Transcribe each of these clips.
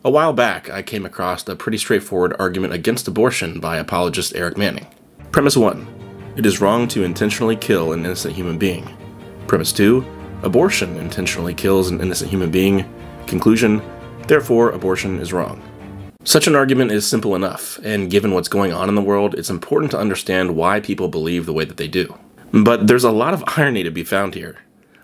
A while back, I came across a pretty straightforward argument against abortion by apologist Eric Manning. Premise 1. It is wrong to intentionally kill an innocent human being. Premise 2. Abortion intentionally kills an innocent human being. Conclusion. Therefore, abortion is wrong. Such an argument is simple enough, and given what's going on in the world, it's important to understand why people believe the way that they do. But there's a lot of irony to be found here.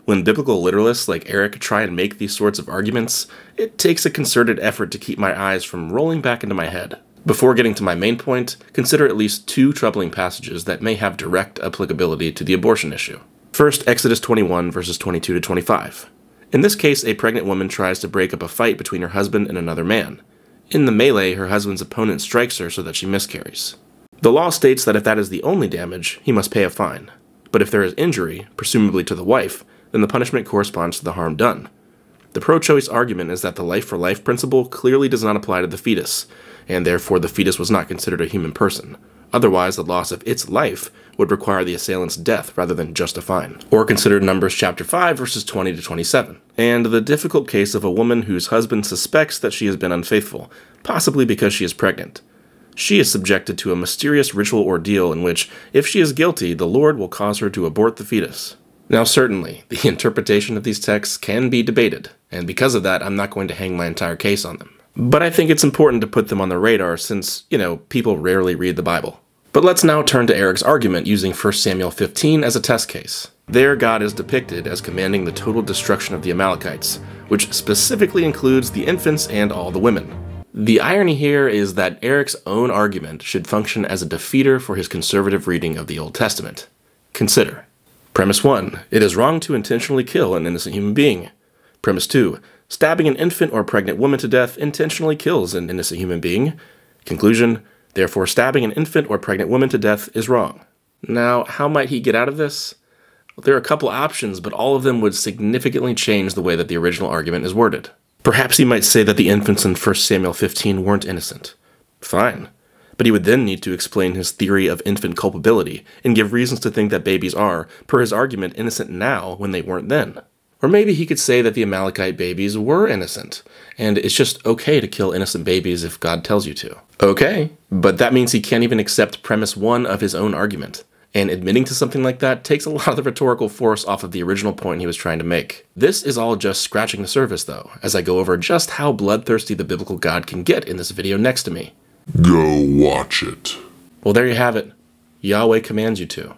When biblical literalists like Eric try and make these sorts of arguments, it takes a concerted effort to keep my eyes from rolling back into my head. Before getting to my main point, consider at least two troubling passages that may have direct applicability to the abortion issue. First, Exodus 21 verses 22 to 25. In this case, a pregnant woman tries to break up a fight between her husband and another man. In the melee, her husband's opponent strikes her so that she miscarries. The law states that if that is the only damage, he must pay a fine. But if there is injury, presumably to the wife, then the punishment corresponds to the harm done. The pro-choice argument is that the life-for-life principle clearly does not apply to the fetus, and therefore the fetus was not considered a human person. Otherwise, the loss of its life would require the assailant's death rather than just a fine. Or consider Numbers chapter 5 verses 20 to 27, and the difficult case of a woman whose husband suspects that she has been unfaithful, possibly because she is pregnant. She is subjected to a mysterious ritual ordeal in which, if she is guilty, the Lord will cause her to abort the fetus. Now certainly, the interpretation of these texts can be debated, and because of that, I'm not going to hang my entire case on them. But I think it's important to put them on the radar since, people rarely read the Bible. But let's now turn to Eric's argument using 1 Samuel 15 as a test case. There, God is depicted as commanding the total destruction of the Amalekites, which specifically includes the infants and all the women. The irony here is that Eric's own argument should function as a defeater for his conservative reading of the Old Testament. Consider. Premise 1. It is wrong to intentionally kill an innocent human being. Premise 2. Stabbing an infant or pregnant woman to death intentionally kills an innocent human being. Conclusion. Therefore, stabbing an infant or pregnant woman to death is wrong. Now, how might he get out of this? Well, there are a couple options, but all of them would significantly change the way that the original argument is worded. Perhaps he might say that the infants in 1 Samuel 15 weren't innocent. Fine. But he would then need to explain his theory of infant culpability and give reasons to think that babies are, per his argument, innocent now when they weren't then. Or maybe he could say that the Amalekite babies were innocent, and it's just okay to kill innocent babies if God tells you to. Okay, but that means he can't even accept premise 1 of his own argument. And admitting to something like that takes a lot of the rhetorical force off of the original point he was trying to make. This is all just scratching the surface though, as I go over just how bloodthirsty the biblical God can get in this video next to me. Go watch it. Well, there you have it. Yahweh commands you to.